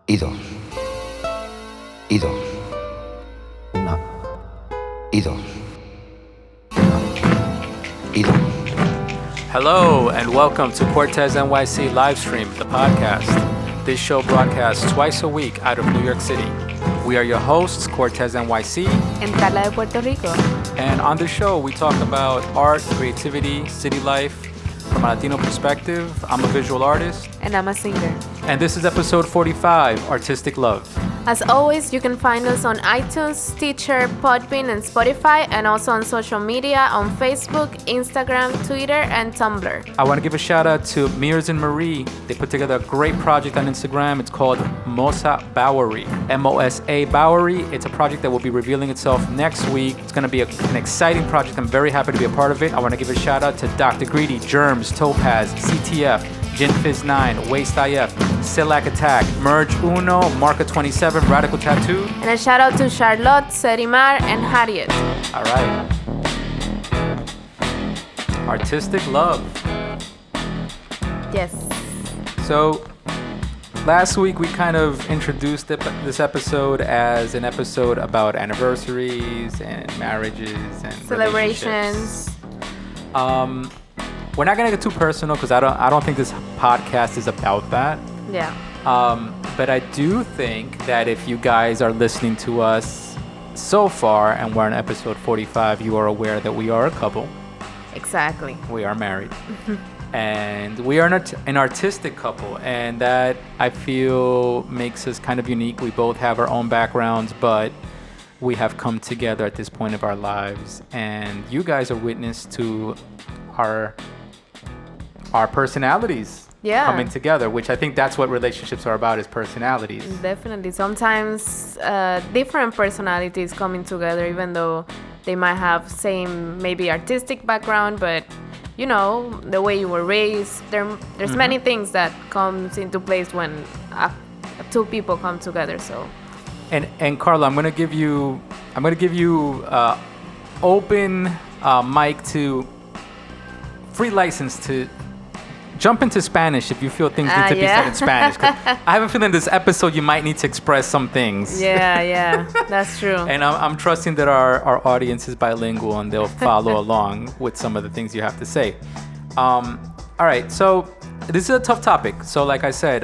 y dos, y dos, una, y dos, una, y dos. Hello and welcome to Cortesnyc Livestream, the podcast. This show broadcasts twice a week out of New York City. We are your hosts, Cortesnyc, and Carla de Puerto Rico. And on the show, we talk about art, creativity, city life from a Latino perspective. I'm a visual artist. And I'm a singer. And this is episode 45, Artistic Love. As always, you can find us on iTunes, Stitcher, Podbean, and Spotify, and also on social media on Facebook, Instagram, Twitter, and Tumblr. I want to give a shout out to Mears and Marie. They put together a great project on Instagram. It's called Mosa Bowery, M-O-S-A Bowery. It's a project that will be revealing itself next week. It's going to be an exciting project. I'm very happy to be a part of it. I want to give a shout out to Dr. Greedy, Germs, Topaz, CTF, Gin Fizz 9, Waste IF, Silac Attack, Merge Uno, Marca 27, Radical Tattoo. And a shout out to Charlotte, Serimar, and Harriet. All right. Artistic Love. Yes. So, last week we kind of introduced this episode as an episode about anniversaries and marriages and celebrations. We're not gonna get too personal because I don't think this podcast is about that. Yeah. But I do think that if you guys are listening to us so far and we're on episode 45, you are aware that we are a couple. Exactly. We are married. And we are an artistic couple, and that I feel makes us kind of unique. We both have our own backgrounds, but we have come together at this point of our lives, and you guys are witness to our personalities coming together, which I think that's what relationships are about, is personalities. Definitely. Sometimes different personalities coming together, even though they might have same maybe artistic background, but you know, the way you were raised, there's many things that comes into place when two people come together. So and Carla, I'm gonna give you open mic to free license to jump into Spanish if you feel things need to be said in Spanish. 'Cause I have a feeling this episode you might need to express some things. Yeah, that's true. And I'm trusting that our audience is bilingual and they'll follow along with some of the things you have to say. All right, so this is a tough topic. So like I said,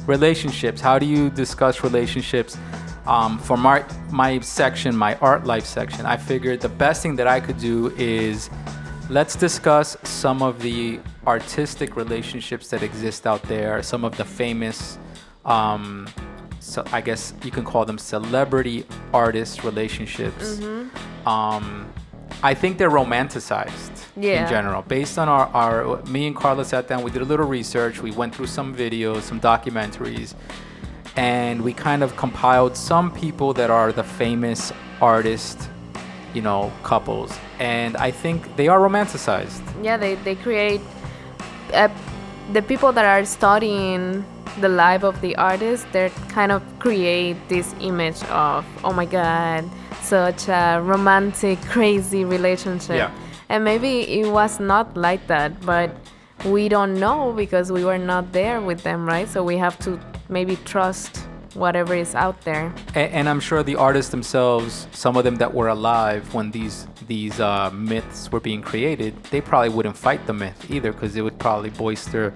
relationships. How do you discuss relationships? For my section, my art life section, I figured the best thing that I could do is let's discuss some of the artistic relationships that exist out there, some of the famous, so I guess you can call them celebrity artist relationships. I think they're romanticized in general. Based on our me and Carla sat down, we did a little research, we went through some videos, some documentaries, and we kind of compiled some people that are the famous artist, you know, couples, and I think they are romanticized. Yeah, they create the people that are studying the life of the artist. They kind of create this image of, oh my God, such a romantic, crazy relationship. Yeah. And maybe it was not like that, but we don't know because we were not there with them, right? So we have to maybe trust whatever is out there. And I'm sure the artists themselves, some of them that were alive when these myths were being created, they probably wouldn't fight the myth either, because it would probably bolster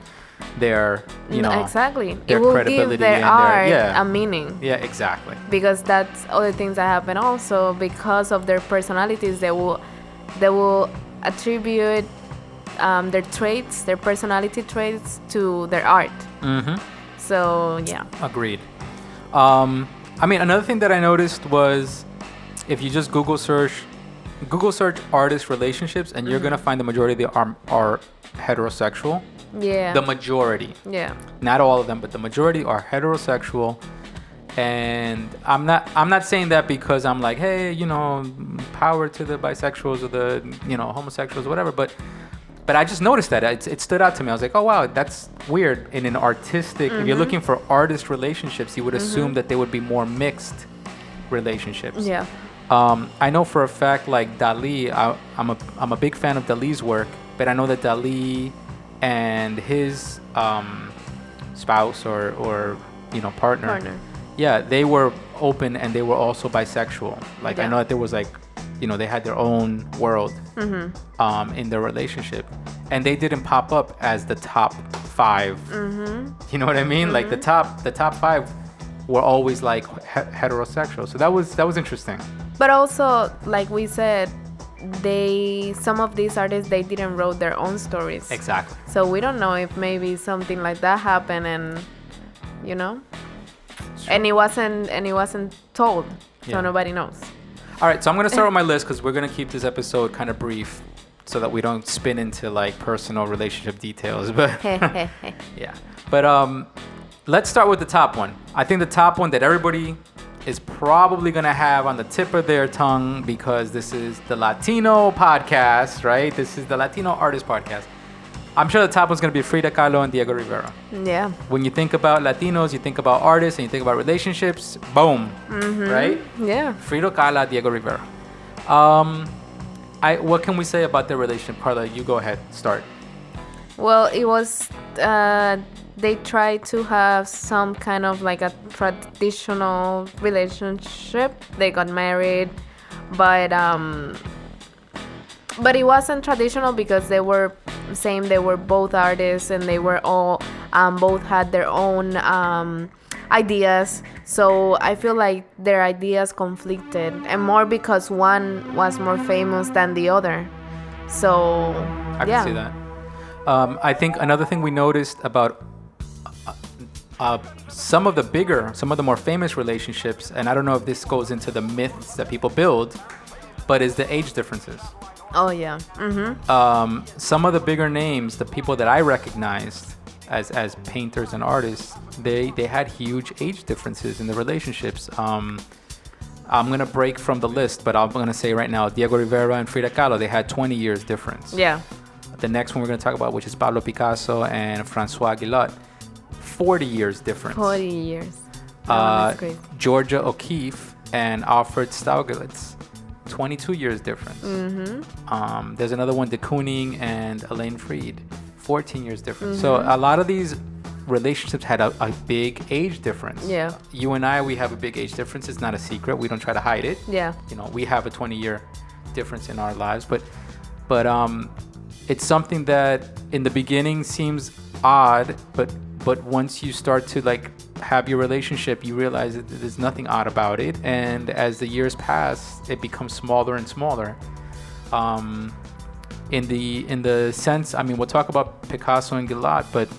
their, you know, exactly. their it will credibility give their and art their, a meaning. Yeah, exactly. Because that's other things that happen also because of their personalities. They will attribute their traits, their personality traits, to their art. So yeah. Agreed. I mean, another thing that I noticed was if you just Google search artist relationships, and you're gonna find the majority of them are heterosexual. Yeah. The majority. Yeah. Not all of them, but the majority are heterosexual. And I'm not saying that because I'm like, hey, you know, power to the bisexuals or the, you know, homosexuals or whatever, but I just noticed that it stood out to me. I was like, oh wow, that's weird. In an artistic, if you're looking for artist relationships, you would assume that they would be more mixed relationships. Yeah. I know for a fact, like Dali, I'm a big fan of Dali's work, but I know that Dali and his spouse or partner. Yeah, they were open and they were also bisexual. Like I know that there was like, they had their own world in their relationship, and they didn't pop up as the top 5. You know what I mean? Like the top 5 were always like heterosexual. So that was interesting. But also, like we said, some of these artists, they didn't wrote their own stories. Exactly. So we don't know if maybe something like that happened, and and it wasn't told, so nobody knows. All right, so I'm gonna start with my list because we're gonna keep this episode kind of brief, so that we don't spin into like personal relationship details. But yeah, but let's start with the top one. I think the top one that everybody is probably gonna have on the tip of their tongue, because this is the Latino podcast, right? This is the Latino artist podcast. I'm sure the top one's gonna be Frida Kahlo and Diego Rivera. Yeah. When you think about Latinos, you think about artists, and you think about relationships. Boom, right? Yeah. Frida Kahlo, Diego Rivera. What can we say about their relationship? Carla, you go ahead. Start. Well, it was. They tried to have some kind of like a traditional relationship. They got married, but it wasn't traditional because they were both artists, and they were all both had their own ideas. So I feel like their ideas conflicted, and more because one was more famous than the other. So I can see that. I think another thing we noticed about some of the more famous relationships, and I don't know if this goes into the myths that people build, but is the age differences. Oh yeah. Some of the bigger names, the people that I recognized as painters and artists, they had huge age differences in the relationships. I'm gonna break from the list, but I'm gonna say right now, Diego Rivera and Frida Kahlo, they had 20 years difference. Yeah. The next one we're gonna talk about, which is Pablo Picasso and Francois Guillot, 40 years difference. 40 years. That's great. Georgia O'Keeffe and Alfred Staugelitz, 22 years difference. There's another one, de Kooning and Elaine Freed, 14 years difference. So a lot of these relationships had a big age difference. Yeah. You and I, we have a big age difference. It's not a secret. We don't try to hide it. Yeah. We have a 20-year difference in our lives, but it's something that in the beginning seems odd, but once you start to like have your relationship, you realize that there's nothing odd about it, and as the years pass, it becomes smaller and smaller. In the sense, I mean, we'll talk about Picasso and Guillot, but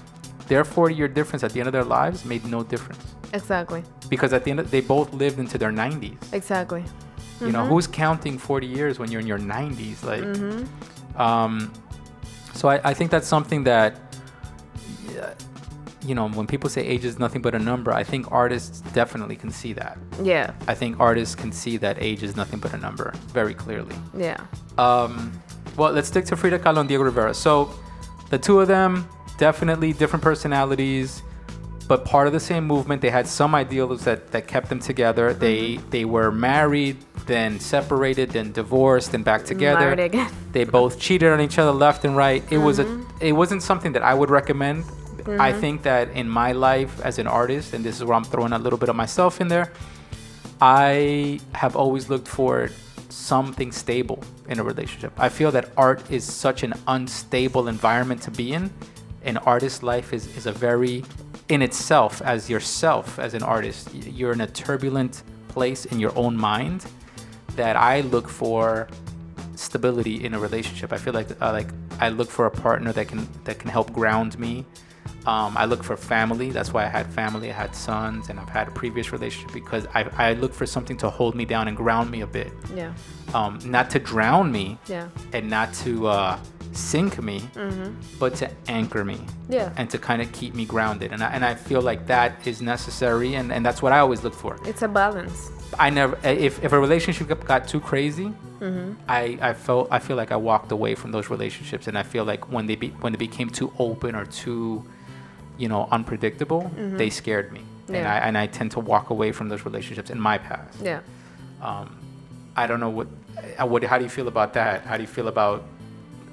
their 40-year difference at the end of their lives made no difference. Exactly. Because at the end, they both lived into their 90s. Exactly. Who's counting 40 years when you're in your 90s? Like, so I think that's something that, when people say age is nothing but a number, I think artists definitely can see that. Yeah. I think artists can see that age is nothing but a number very clearly. Yeah. Well, let's stick to Frida Kahlo and Diego Rivera. So the two of them, definitely different personalities, but part of the same movement. They had some ideals that kept them together. They were married, then separated, then divorced, then back together. Married again. They both cheated on each other left and right. It wasn't something that I would recommend. I think that in my life as an artist, and this is where I'm throwing a little bit of myself in there, I have always looked for something stable in a relationship. I feel that art is such an unstable environment to be in. An artist's life is a very, in itself, as yourself, as an artist, you're in a turbulent place in your own mind, that I look for stability in a relationship. I feel like I look for a partner that can help ground me. I look for family. That's why I had family. I had sons, and I've had a previous relationship, because I look for something to hold me down and ground me a bit. Yeah. Not to drown me. Yeah. And not to sink me, but to anchor me. Yeah. And to kind of keep me grounded. And I feel like that is necessary, and that's what I always look for. It's a balance. I never, if a relationship got too crazy, I feel like I walked away from those relationships, and I feel like when they became too open or too, unpredictable, they scared me. Yeah. And I tend to walk away from those relationships in my past. Yeah. I don't know how do you feel about that? How do you feel about?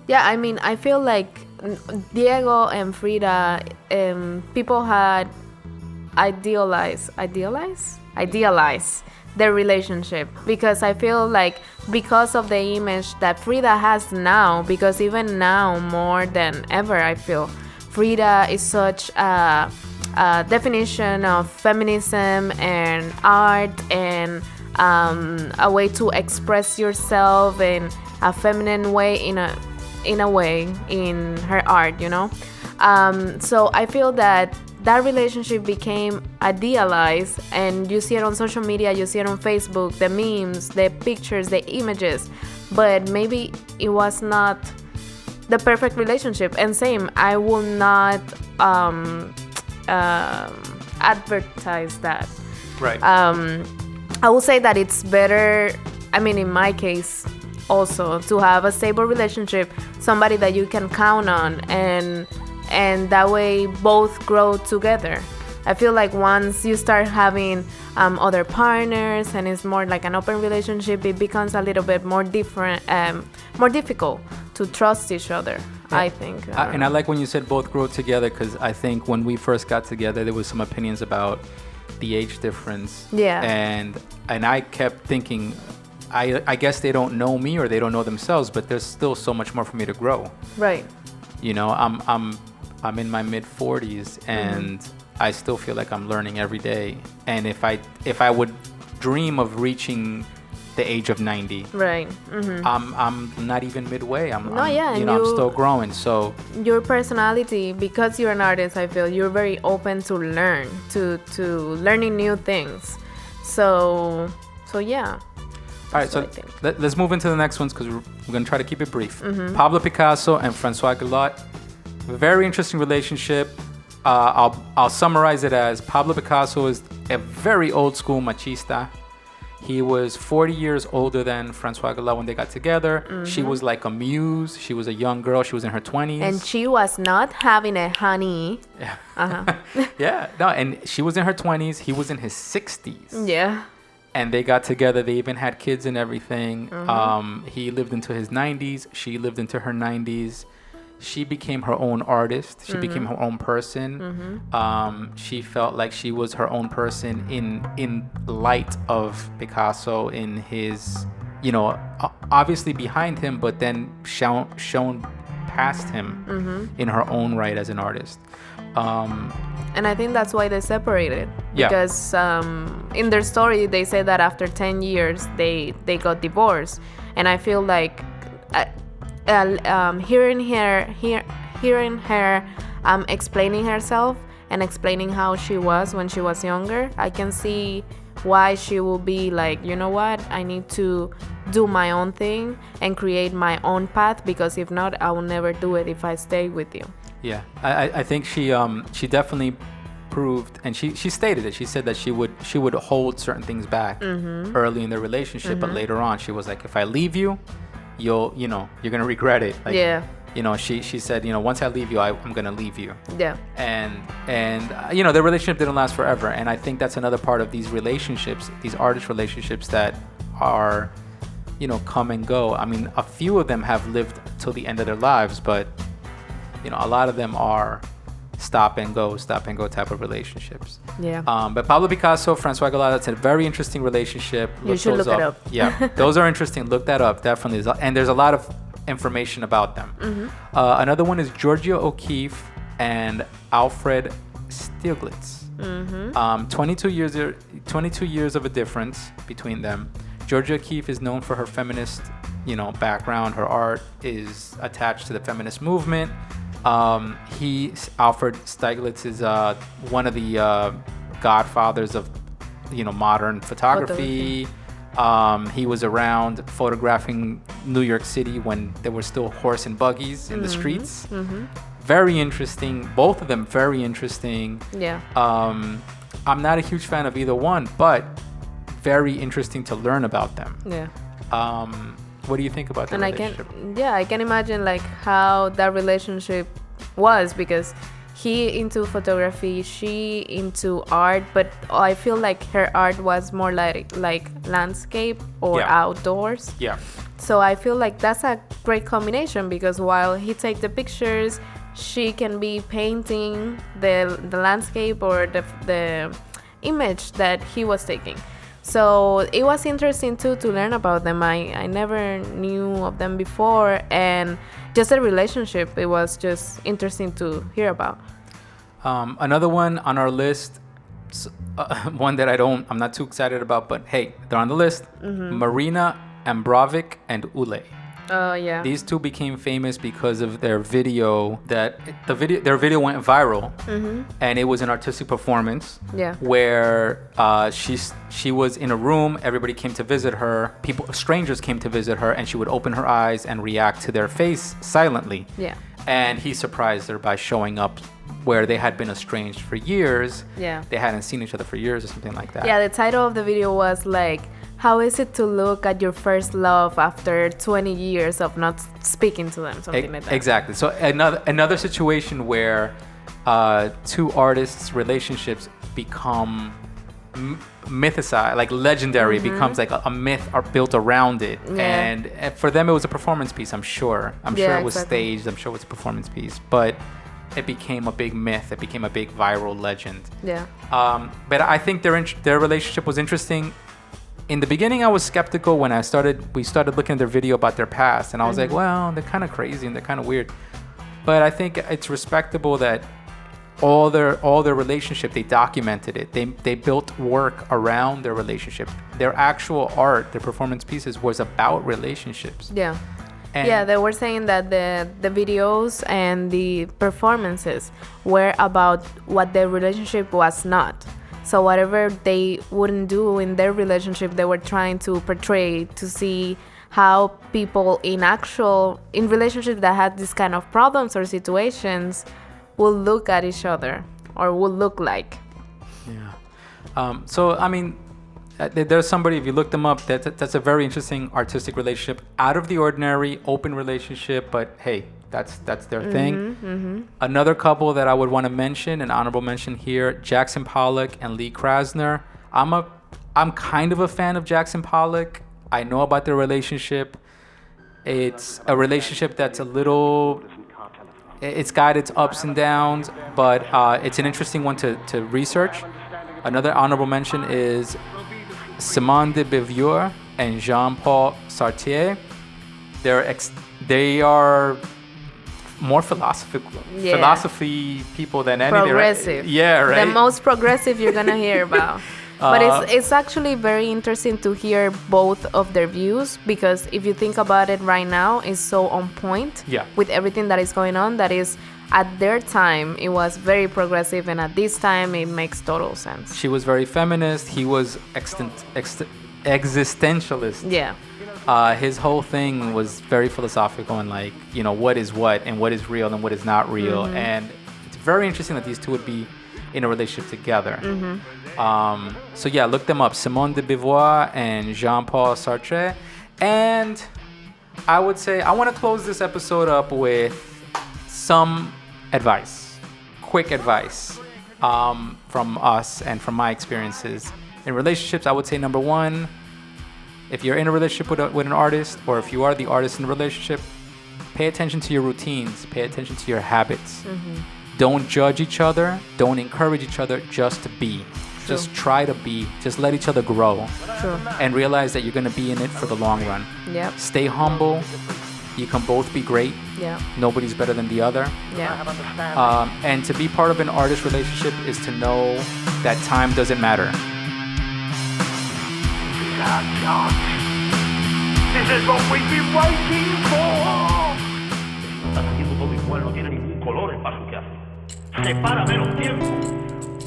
Yeah, I mean, I feel like Diego and Frida, people had idealize their relationship, because I feel like because of the image that Frida has now, because even now more than ever I feel Frida is such a definition of feminism and art and a way to express yourself in a feminine way, in a way in her art, you know. So I feel that relationship became idealized, and you see it on social media, you see it on Facebook, the memes, the pictures, the images, but maybe it was not the perfect relationship. And same, I will not advertise that. Right. I will say that it's better, I mean, in my case also, to have a stable relationship, somebody that you can count on, and that way both grow together. I feel like once you start having other partners and it's more like an open relationship, it becomes a little bit more difficult to trust each other, yeah. I think. And I like when you said both grow together, because I think when we first got together, there was some opinions about the age difference. Yeah. And I kept thinking, I guess they don't know me or they don't know themselves, but there's still so much more for me to grow. Right. You know, I'm in my mid 40s and I still feel like I'm learning every day. And if I would dream of reaching the age of 90, right, I'm not even midway. I'm still growing. So your personality, because you're an artist, I feel you're very open to learn, to learning new things. So yeah. All right, so let's move into the next ones, because we're going to try to keep it brief. Pablo Picasso and François Gillot. Very interesting relationship. I'll summarize it as Pablo Picasso is a very old school machista. He was 40 years older than François Gillot when they got together. She was like a muse. She was a young girl. She was in her 20s. And she was not having a honey. Yeah. Yeah. No, and she was in her 20s. He was in his 60s. Yeah. And they got together. They even had kids and everything. He lived into his 90s. She lived into her 90s. She became her own artist. She became her own person. She felt like she was her own person in light of Picasso, in his, obviously behind him, but then shown past him in her own right as an artist. And I think that's why they separated. Yeah. Because in their story, they say that after 10 years, they got divorced. And I feel like hearing her explaining herself and explaining how she was when she was younger, I can see why she will be like, you know what, I need to do my own thing and create my own path, because if not, I will never do it if I stay with you. Yeah, I think she definitely proved, and she stated it. She said that she would hold certain things back early in the relationship, but later on she was like, if I leave you, you're gonna regret it. Like, yeah. She said, once I leave you, I'm gonna leave you. Yeah. And the relationship didn't last forever, and I think that's another part of these relationships, these artist relationships that are, come and go. I mean, a few of them have lived till the end of their lives, but a lot of them are stop and go type of relationships. Yeah. But Pablo Picasso, François Gillot, that's a very interesting relationship. You should look it up. Yeah, those are interesting. Look that up, definitely. And there's a lot of information about them. Another one is Georgia O'Keeffe and Alfred Stieglitz. 22 years of a difference between them. Georgia O'Keeffe is known for her feminist, background. Her art is attached to the feminist movement. Alfred Stieglitz is one of the godfathers of, modern photography. He was around photographing New York City when there were still horse and buggies in the streets. Very interesting. Both of them very interesting. Yeah. I'm not a huge fan of either one, but very interesting to learn about them. Yeah. What do you think about that relationship? I can imagine like how that relationship was, because he into photography, she into art, but I feel like her art was more like landscape or outdoors. Yeah. So I feel like that's a great combination, because while he take the pictures, she can be painting the landscape or the image that he was taking. So it was interesting too to learn about them. I never knew of them before, and just a relationship, it was just interesting to hear about. Another one on our list, one that I'm not too excited about, but hey, they're on the list. Marina Ambrovic and Ule. Oh yeah. These two became famous because of their video. Their video went viral, and it was an artistic performance. Yeah. Where she was in a room. Everybody came to visit her. Strangers came to visit her, and she would open her eyes and react to their face silently. Yeah. And he surprised her by showing up where they had been estranged for years. Yeah. They hadn't seen each other for years or something like that. Yeah. The title of the video was like, how is it to look at your first love after 20 years of not speaking to them? Something like that. Exactly. So another situation where two artists' relationships become mythicized, like legendary, becomes like a myth are built around it. Yeah. And for them, it was a performance piece, I'm sure. I'm sure it was staged. I'm sure it was a performance piece. But it became a big myth. It became a big viral legend. Yeah. But I think their relationship was interesting. In the beginning, I was skeptical when we started looking at their video about their past, and I was like, well, they're kind of crazy and they're kind of weird. But I think it's respectable that all their relationship, they documented it. They built work around their relationship. Their actual art, their performance pieces, was about relationships. Yeah. And yeah, they were saying that the videos and the performances were about what their relationship was not. So whatever they wouldn't do in their relationship, they were trying to portray to see how people in relationships that had this kind of problems or situations will look at each other or will look like. Yeah. So, I mean, there's somebody, if you look them up, that's a very interesting artistic relationship. Out of the ordinary, open relationship, but hey, that's their thing. Another couple that I would want to mention, an honorable mention here, Jackson Pollock and Lee Krasner. I'm kind of a fan of Jackson Pollock. I know about their relationship. It's a relationship that's it's got its ups and downs, but it's an interesting one to research. Another honorable mention is Simone de Beauvoir and Jean-Paul Sartre. They are more philosophy people than anything. Progressive. Right? Yeah, right. The most progressive you're gonna hear about. But it's actually very interesting to hear both of their views, because if you think about it right now, it's so on point with everything that is going on. That is, at their time, it was very progressive, and at this time, it makes total sense. She was very feminist. He was existentialist. Yeah. His whole thing was very philosophical and like, what is what and what is real and what is not real. And it's very interesting that these two would be in a relationship together. So yeah, look them up. Simone de Beauvoir and Jean-Paul Sartre. And I would say I want to close this episode up with some advice, quick advice from us and from my experiences in relationships. I would say number one, if you're in a relationship with an artist, or if you are the artist in a relationship, pay attention to your routines, pay attention to your habits. Don't judge each other, don't encourage each other, just to be. True. Just try to be, just let each other grow. True. And realize that you're going to be in it for the long run. Yep. Stay humble. You can both be great. Yeah. Nobody's better than the other. Yeah. And to be part of an artist relationship is to know that time doesn't matter. This is what we've been waiting for. Estás haciendo todo igual, no tiene ningún color el paso que hace. Separa menos tiempo.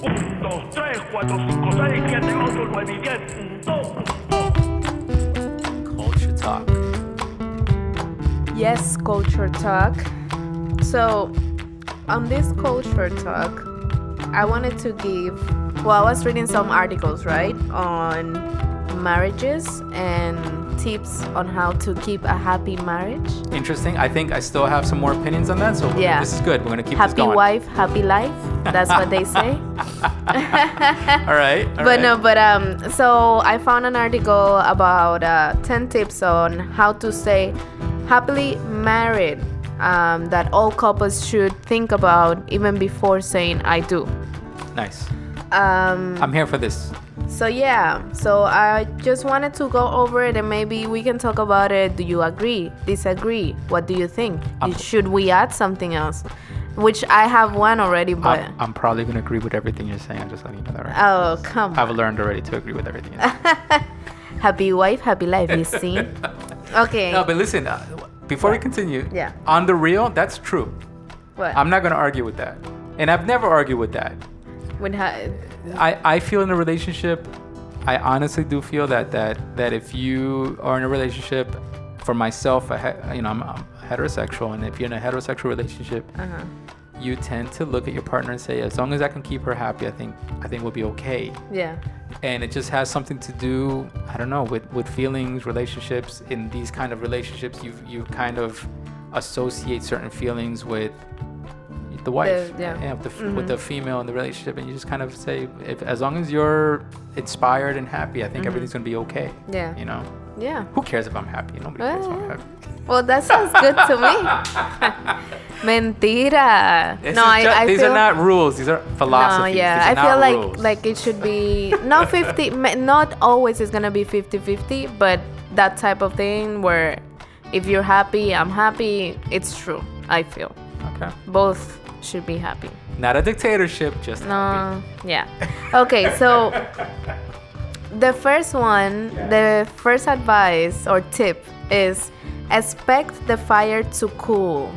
1, 2, 3, 4, 5, 6, 7, 8, 9 y 10. Culture talk. Yes, culture talk. So, on this culture talk, I wanted to I was reading some articles, right, on marriages and tips on how to keep a happy marriage. Interesting. I think I still have some more opinions on that, so this is good. We're going to keep this going. Happy wife, happy life. That's what they say. All right. So I found an article about 10 tips on how to stay happily married that all couples should think about even before saying I do. Nice. I'm here for this. So I just wanted to go over it and maybe we can talk about it. Do you agree? Disagree? What do you think? Should we add something else? Which I have one already, but I'm probably going to agree with everything you're saying. I'm just letting you know that right oh, come on. I've learned already to agree with everything you're saying. Happy wife, happy life, you see? Okay. No, but listen, before we continue, Yeah. on the real, that's true. What? I'm not going to argue with that. And I've never argued with that. I feel in a relationship, I honestly do feel that if you are in a relationship, for myself, I'm heterosexual, and if you're in a heterosexual relationship, you tend to look at your partner and say, as long as I can keep her happy, I think we'll be okay. Yeah. And it just has something to do, I don't know, with feelings, relationships. In these kind of relationships, you kind of associate certain feelings with the wife, with the female in the relationship, and you just kind of say, as long as you're inspired and happy, I think everything's gonna be okay. Yeah. You know. Yeah. Who cares if I'm happy? Nobody cares if I'm happy. Well, that sounds good to me. Mentira. These are not rules. These are philosophies. No, yeah. These are I feel not rules. like it should be not 50. Not always is gonna be 50-50, but that type of thing where if you're happy, I'm happy. It's true. I feel. Okay. Both should be happy. Not a dictatorship, just happy. Yeah. Okay, so the first one, the first advice or tip is expect the fire to cool.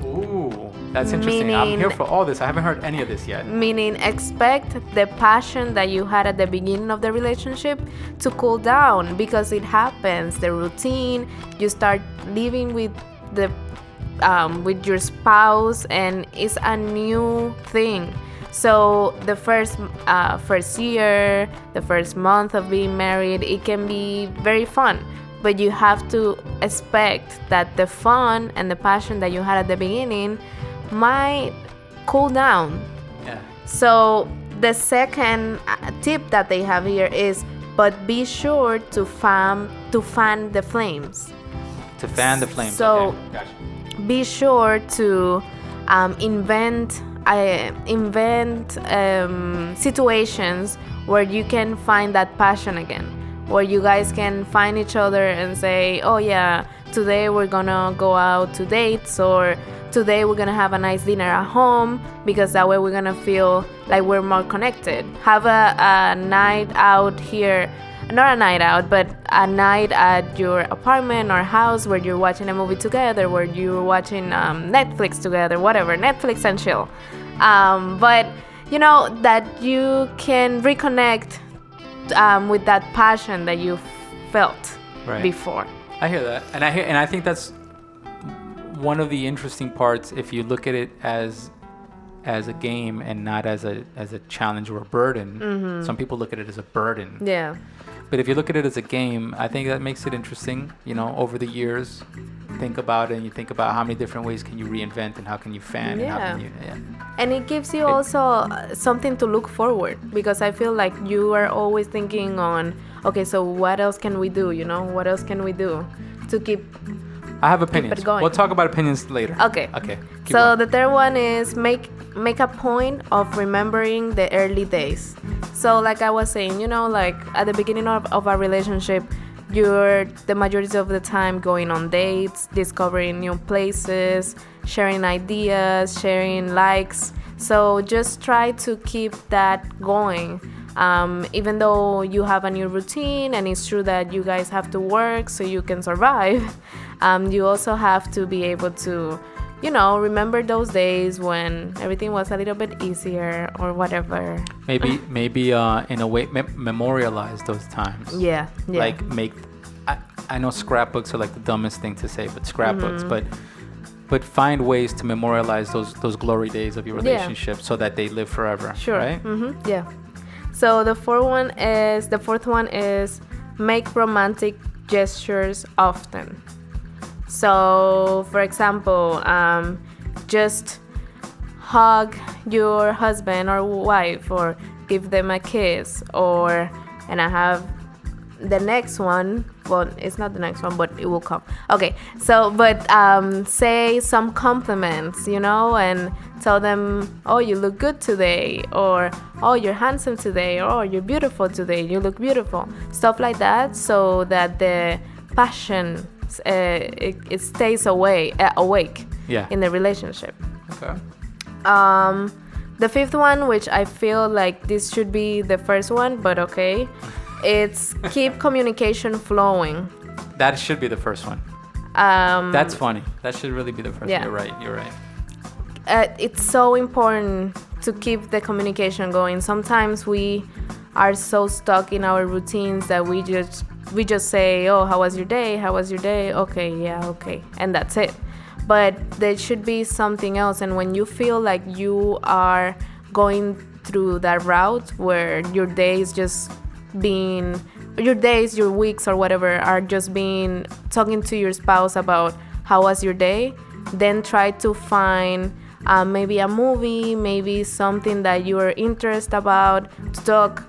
Ooh, that's interesting. I'm here for all this. I haven't heard any of this yet. Meaning expect the passion that you had at the beginning of the relationship to cool down, because it happens. The routine, you start living with your spouse, and it's a new thing. So the first year, the first month of being married, it can be very fun, but you have to expect that the fun and the passion that you had at the beginning might cool down. Yeah. So the second tip that they have here is, but be sure to fan the flames. To fan the flames. So okay. Gotcha. Be sure to invent situations where you can find that passion again, where you guys can find each other and say, oh yeah, today we're gonna go out to dates, or today we're gonna have a nice dinner at home, because that way we're gonna feel like we're more connected. Have a night out here, not a night out, but a night at your apartment or house where you're watching a movie together, where you're watching Netflix together, whatever, Netflix and chill. But you know that you can reconnect with that passion that you felt before. I hear that, and I think that's one of the interesting parts. If you look at it as a game and not as a challenge or a burden. Some people look at it as a burden. Yeah. But if you look at it as a game, I think that makes it interesting. You know, over the years, think about it, and you think about how many different ways can you reinvent, and how can you fan, and how can you. Yeah. And it gives you also something to look forward, because I feel like you are always thinking on, okay, so what else can we do? You know, what else can we do to keep? I have opinions. We'll talk about opinions later. Okay. Okay. So the third one is make a point of remembering the early days. So like I was saying, you know, like at the beginning of our relationship, you're the majority of the time going on dates, discovering new places, sharing ideas, sharing likes. So just try to keep that going. Even though you have a new routine, and it's true that you guys have to work so you can survive, you also have to be able to, you know, remember those days when everything was a little bit easier or whatever. Maybe in a way memorialize those times. Yeah. Like I know scrapbooks are like the dumbest thing to say, but scrapbooks, but find ways to memorialize those glory days of your relationship so that they live forever. Sure. Right? Yeah. So the fourth one is make romantic gestures often. So, for example, just hug your husband or wife, or give them a kiss, and I have the next one, well, it's not the next one, but it will come. Okay, so, but say some compliments, and tell them, oh, you look good today, or oh, you're handsome today, or oh, you're beautiful today, you look beautiful. Stuff like that, so that the passion, it stays awake in the relationship. Okay. The fifth one, which I feel like this should be the first one, but okay, it's keep communication flowing. That should be the first one. That's funny. That should really be the first Yeah. one. You're right. It's so important to keep the communication going. Sometimes we are so stuck in our routines that we just say, oh, how was your day? How was your day? Okay, yeah, okay. And that's it. But there should be something else. And when you feel like you are going through that route where your days, your weeks or whatever are just being talking to your spouse about how was your day, then try to find maybe a movie, maybe something that you are interested about to talk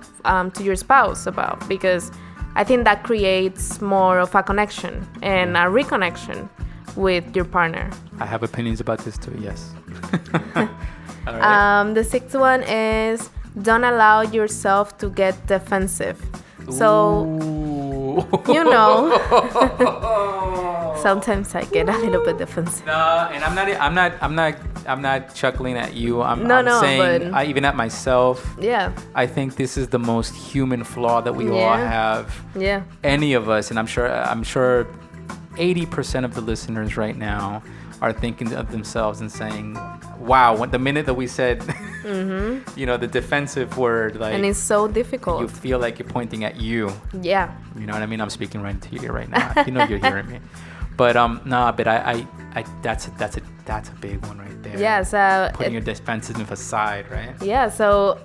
to your spouse about, because I think that creates more of a connection and a reconnection with your partner. I have opinions about this too, yes. All right. The sixth one is don't allow yourself to get defensive. So, sometimes I get a little bit defensive. No, and I'm not chuckling at you. I'm saying, even at myself. Yeah. I think this is the most human flaw that we all have. Yeah. Any of us, and I'm sure 80% of the listeners right now are thinking of themselves and saying, wow, the minute that we said, the defensive word, like, and it's so difficult. You feel like you're pointing at you. Yeah. You know what I mean? I'm speaking right to you right now. You know you're hearing me. But but I that's a big one right there. Yeah, so putting your defensiveness aside, right? Yeah, so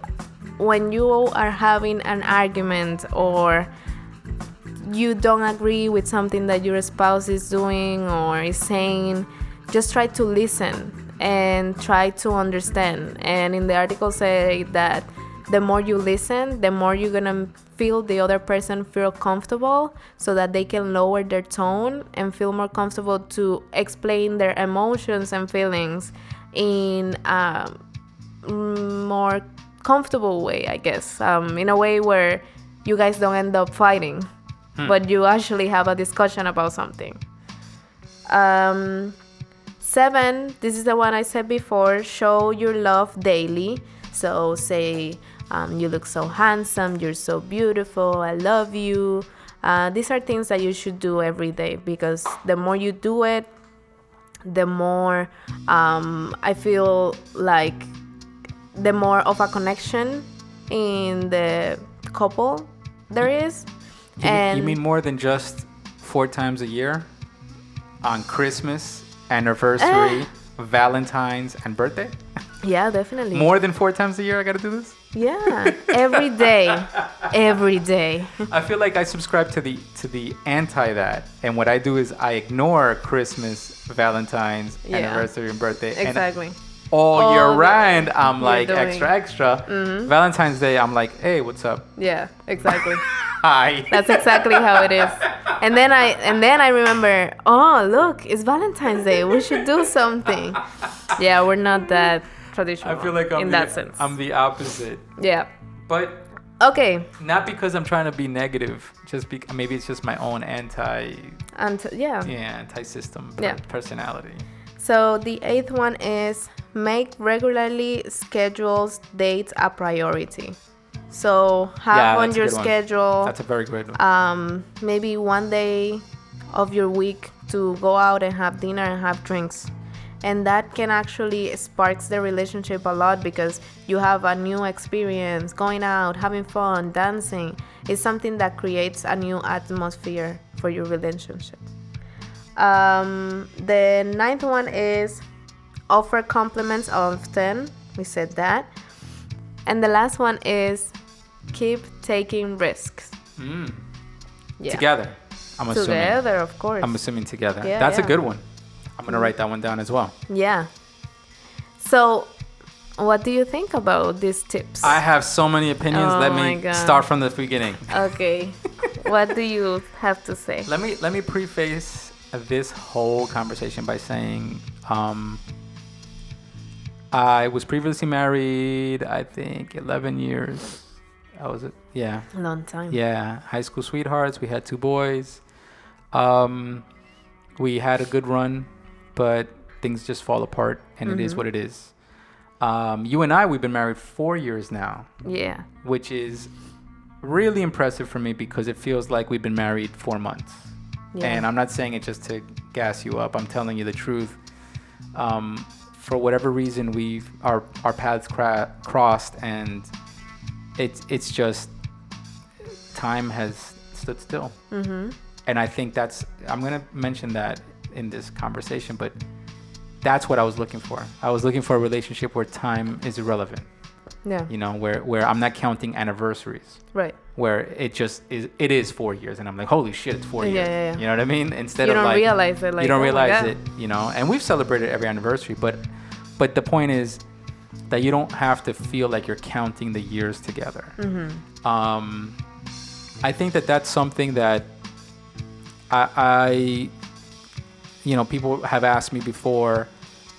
when you are having an argument or you don't agree with something that your spouse is doing or is saying, just try to listen and try to understand. And in the article say that the more you listen, the more you're gonna feel the other person feel comfortable, so that they can lower their tone and feel more comfortable to explain their emotions and feelings in a more comfortable way, I guess, in a way where you guys don't end up fighting. But you actually have a discussion about something. 7, this is the one I said before, show your love daily. So say, you look so handsome, you're so beautiful, I love you. These are things that you should do every day, because the more you do it, the more I feel like the more of a connection in the couple there is. You mean more than just 4 times a year? On Christmas, anniversary, Valentine's, and birthday? Yeah, definitely. More than 4 times a year I gotta do this? Yeah, every day. Every day. I feel like I subscribe to the anti that. And what I do is I ignore Christmas, Valentine's, anniversary, and birthday. Exactly. And all year round, I'm like doing. extra. Mm-hmm. Valentine's Day, I'm like, hey, what's up? Yeah, exactly. Hi. That's exactly how it is. And then I remember, oh, look, it's Valentine's Day. We should do something. Yeah, we're not that traditional. I feel like in that sense. I'm the opposite. Yeah. But okay. Not because I'm trying to be negative. Maybe it's just my own anti-system personality. So the 8th one is make regularly scheduled dates a priority. So have on your schedule. That's a very great one. Maybe one day of your week to go out and have dinner and have drinks. And that can actually sparks the relationship a lot, because you have a new experience, going out, having fun, dancing. It's something that creates a new atmosphere for your relationship. The 9th one is offer compliments often. We said that. And the last one is keep taking risks. Yeah. Together, I'm assuming. Together, of course. I'm assuming together. Yeah, That's a good one. I'm going to write that one down as well. Yeah. So, what do you think about these tips? I have so many opinions. Let me start from the beginning. Okay. What do you have to say? Let me preface this whole conversation by saying I was previously married, I think 11 years. Yeah. Long time. Yeah, high school sweethearts. We had 2 boys. We had a good run, but things just fall apart, and it is what it is. You and I, we've been married 4 years now. Yeah. Which is really impressive for me because it feels like we've been married 4 months. Yeah. And I'm not saying it just to gas you up. I'm telling you the truth. For whatever reason, our paths crossed, and it's just time has stood still. Mm-hmm. And I think I'm going to mention that in this conversation, but that's what I was looking for. I was looking for a relationship where time is irrelevant. Yeah. You know, where I'm not counting anniversaries. Right. Where it is 4 years, and I'm like, holy shit, it's 4 years. Yeah. You know what I mean? Instead you of don't like realize it. Like, you don't oh realize it, you know. And we've celebrated every anniversary, but the point is that you don't have to feel like you're counting the years together. Mm-hmm. I think that's something that I you know, people have asked me before,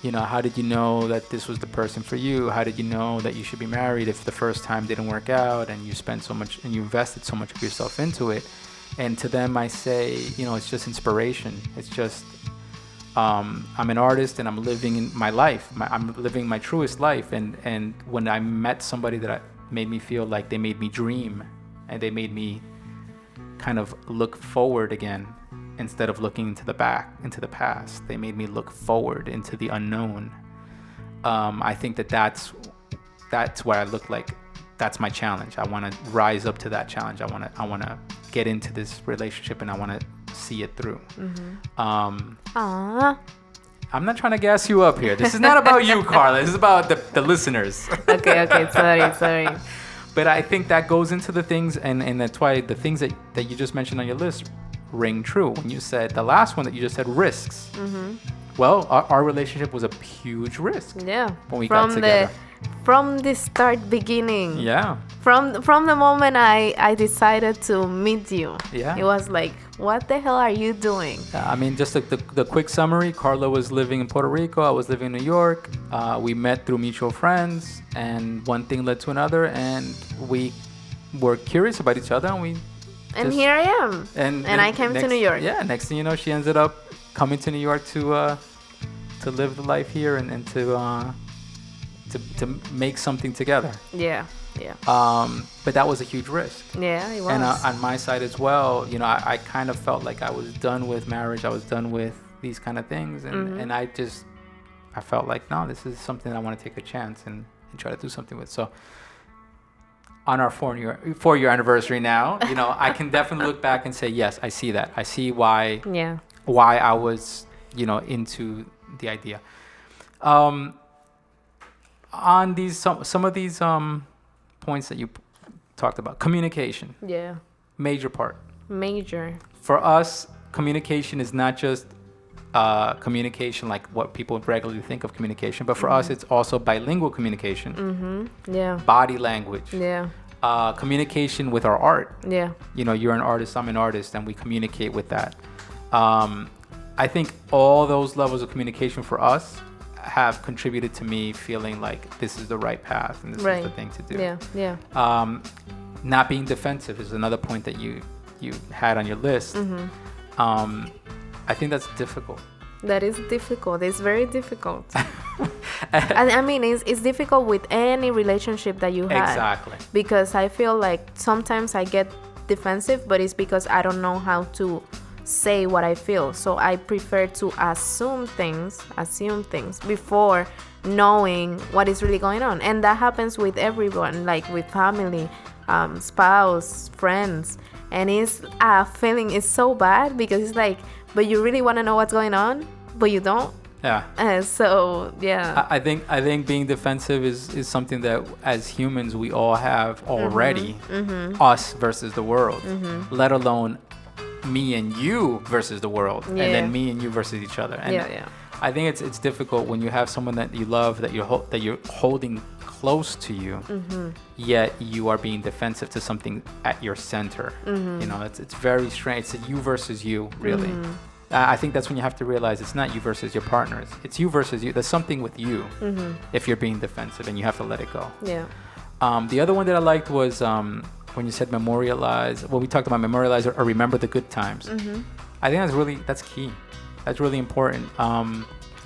you know, how did you know that this was the person for you? How did you know that you should be married if the first time didn't work out and you spent so much and you invested so much of yourself into it? And to them, I say, you know, it's just inspiration. It's just, I'm an artist and I'm living my life. I'm living my truest life. And when I met somebody that made me feel like they made me dream and they made me kind of look forward again, instead of looking into the past, they made me look forward into the unknown. I think that's what I look like. That's my challenge. I want to rise up to that challenge. I want to get into this relationship, and I want to see it through. Aww. I'm not trying to gas you up here. This is not about you, Carla. This is about the listeners. Okay. Sorry. But I think that goes into the things, and that's why the things that you just mentioned on your list ring true. When you said the last one that you just said, risks. Mm-hmm. Well, our relationship was a huge risk. Yeah. When we got together. From the start, beginning. Yeah. From the moment I decided to meet you. Yeah. It was like, what the hell are you doing? I mean, just the quick summary. Carla was living in Puerto Rico. I was living in New York. We met through mutual friends, and one thing led to another, and we were curious about each other, and here I am. And I came to New York. Yeah. Next thing you know, she ended up coming to New York to live the life here and to make something together. Yeah. But that was a huge risk. Yeah, it was. And on my side as well, you know, I kind of felt like I was done with marriage. I was done with these kind of things, and I felt like, no, this is something I want to take a chance and try to do something with. So on our 4-year anniversary now, you know, I can definitely look back and say, yes, I see that. I see why I was, you know, into the idea. On these some of these points that you talked about, communication. Yeah. Major part. Major. For us, communication is not just communication like what people regularly think of communication, but for us, it's also bilingual communication. Mm-hmm. Yeah. Body language. Yeah. Communication with our art. Yeah. You know, you're an artist, I'm an artist, and we communicate with that. I think all those levels of communication for us have contributed to me feeling like this is the right path and this is the thing to do. Yeah. Not being defensive is another point that you had on your list. Mm-hmm. I think that's difficult. That is difficult. It's very difficult. I mean, it's difficult with any relationship that you have. Exactly. Because I feel like sometimes I get defensive, but it's because I don't know how to say what I feel. So I prefer to assume things before knowing what is really going on. And that happens with everyone, like with family, spouse, friends. And it's a feeling, it's so bad because it's like, but you really want to know what's going on, but you don't. Yeah. So yeah. I think being defensive is something that as humans we all have already. Mm-hmm. Us versus the world. Mm-hmm. Let alone me and you versus the world, and then me and you versus each other. And I think it's difficult when you have someone that you love, that you're holding close to you, yet you are being defensive to something at your center. You know, it's very strange. It's a you versus you, really. I think that's when you have to realize it's not you versus your partners. It's you versus you. There's something with you if you're being defensive, and you have to let it go. Yeah. The other one that I liked was when you said memorialize. Well, we talked about memorialize or remember the good times. I think that's key. That's really important.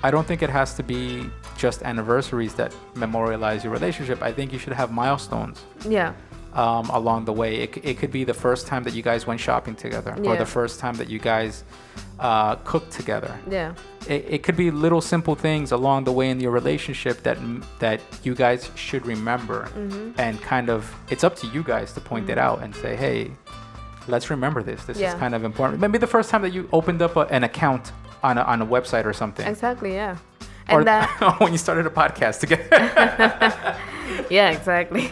I don't think it has to be just anniversaries that memorialize your relationship. I think you should have milestones. Yeah. Along the way. It could be the first time that you guys went shopping together, or the first time that you guys cooked together. Yeah. It could be little simple things along the way in your relationship that you guys should remember, and kind of it's up to you guys to point it out and say, hey, let's remember this. This is kind of important. Maybe the first time that you opened up an account on a website or something. Exactly. Yeah. Or And that. when you started a podcast together. Yeah, exactly.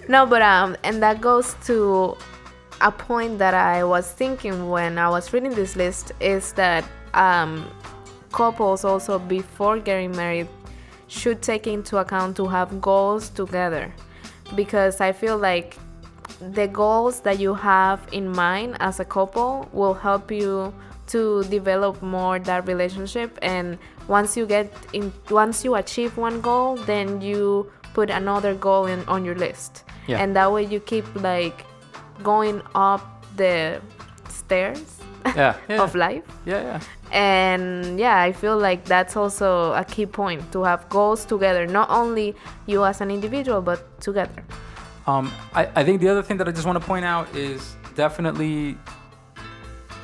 No, but and that goes to a point that I was thinking when I was reading this list, is that couples also before getting married should take into account to have goals together, because I feel like the goals that you have in mind as a couple will help you to develop more that relationship, and once you achieve one goal, then you put another goal on your list. Yeah. And that way you keep like going up the stairs of life. Yeah. And yeah, I feel like that's also a key point, to have goals together, not only you as an individual but together. I think the other thing that I just want to point out is definitely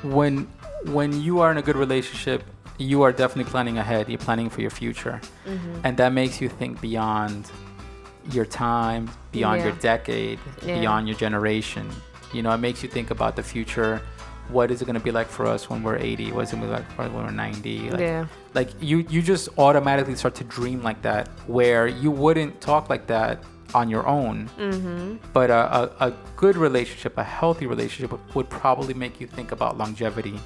when you are in a good relationship, you are definitely planning ahead. You're planning for your future, and that makes you think beyond your time, beyond your decade, beyond your generation. You know, it makes you think about the future. What is it going to be like for us when we're 80? What is it going to be like for when we're 90? Like you just automatically start to dream like that, where you wouldn't talk like that on your own. But a good relationship, a healthy relationship would probably make you think about longevity.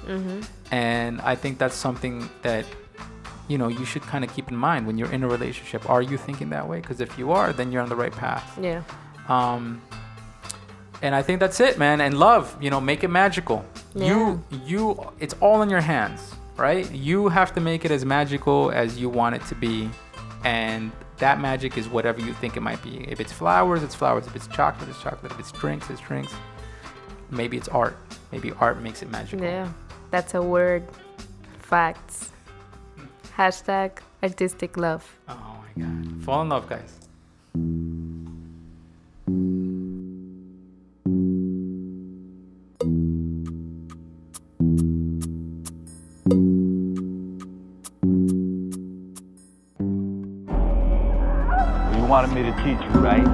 And I think that's something that, you know, you should kind of keep in mind when you're in a relationship. Are you thinking that way? Because if you are, then you're on the right path. Yeah. And I think that's it, man. And love, you know, make it magical. Yeah. You it's all in your hands, right? You have to make it as magical as you want it to be. And that magic is whatever you think it might be. If it's flowers, it's flowers. If it's chocolate, it's chocolate. If it's drinks, it's drinks. Maybe it's art. Maybe art makes it magical. Yeah. That's a word. Facts. Hashtag artistic love. Oh my God. Fall in love, guys. You wanted me to teach you, right?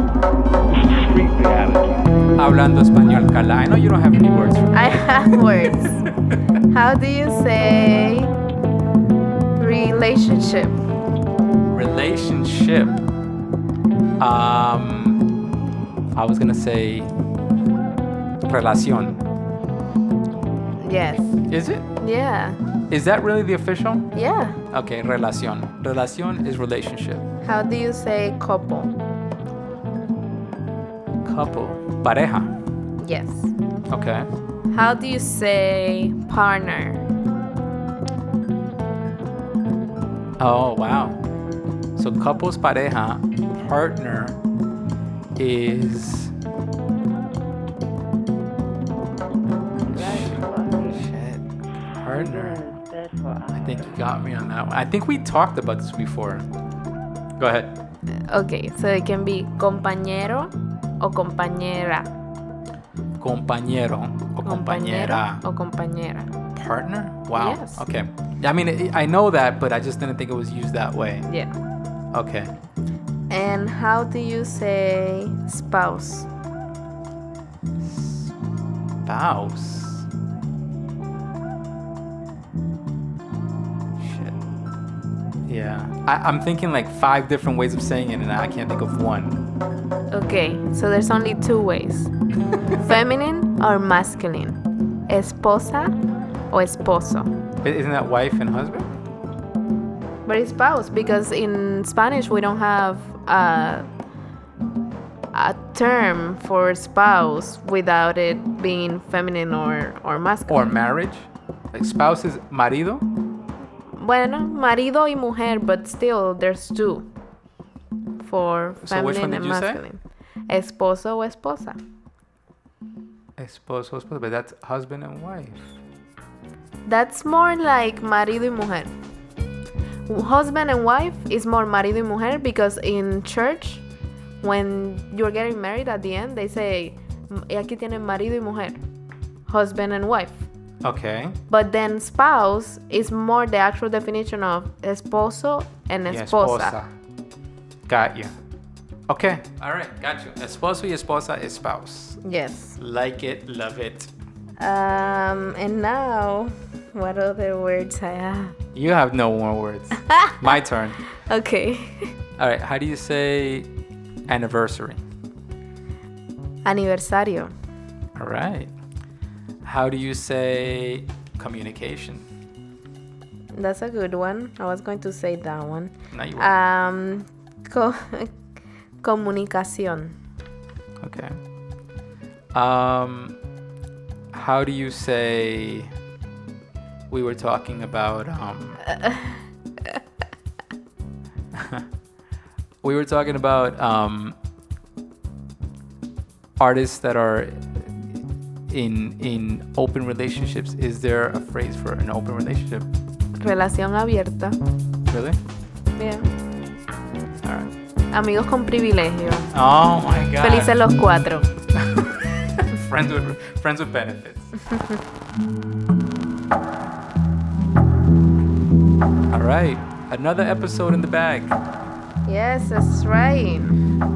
This is street reality. Hablando español, Carla. I know you don't have any words for me. I have words. How do you say relationship? Relationship. I was gonna say relación. Yes. Is it? Yeah. Is that really the official? Yeah. Okay, relación. Relación is relationship. How do you say couple? Couple. Pareja. Yes. Okay. How do you say partner? Oh, wow. So couples, pareja, partner is... Shit. Partner. I think you got me on that one. I think we talked about this before. Go ahead. Okay, so it can be compañero o compañera. Compañero o compañera. O compañera. Partner? Wow. Yes. Okay. I mean, I know that, but I just didn't think it was used that way. Yeah. Okay. And how do you say spouse? Spouse. Shit. Yeah. I'm thinking like 5 different ways of saying it, and I can't think of one. Okay, so there's only 2 ways. Feminine or masculine? Esposa or esposo? Isn't that wife and husband? But it's spouse, because in Spanish we don't have a term for spouse without it being feminine or masculine. Or marriage. Like spouse is marido. Bueno, marido y mujer, but still there's two for So which one feminine did and you say? masculine. Esposo o esposa. Esposo, esposa, but that's husband and wife. That's more like marido y mujer. Husband and wife is more marido y mujer because in church, when you're getting married at the end, they say, aquí tienen marido y mujer, husband and wife. Okay. But then spouse is more the actual definition of esposo and Yeah, esposa. Got you. Okay. All right. Got you. Esposo y esposa is spouse. Yes. Like it. Love it. And now, what other words I have? You have no more words. My turn. Okay. All right. How do you say anniversary? Aniversario. All right. How do you say communication? That's a good one. I was going to say that one. No, you won't. Comunicación. Okay. How do you say we were talking about we were talking about artists that are in open relationships. Is there a phrase for an open relationship? Relación abierta. Really? Yeah. All right. Amigos con privilegio. Oh my God. Felices los cuatro. friends with benefits. All right. Another episode in the bag. Yes, that's right.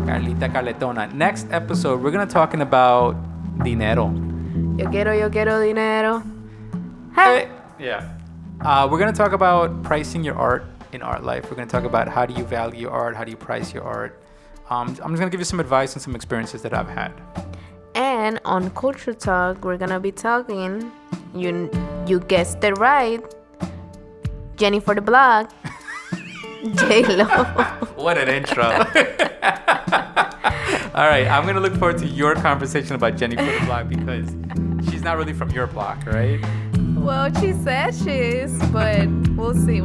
Carlita Carletona. Next episode, we're gonna talking about dinero. Yo quiero dinero. Hey. Yeah. We're gonna talk about pricing your art in art life. We're gonna talk about how do you value your art, how do you price your art. I'm just gonna give you some advice and some experiences that I've had. And on Culture Talk, we're gonna be talking. You guessed it right. Jenny for the blog. J-Lo. What an intro. All right, I'm gonna look forward to your conversation about Jenny for the blog because she's not really from your block, right? Well, she said she is, but we'll see.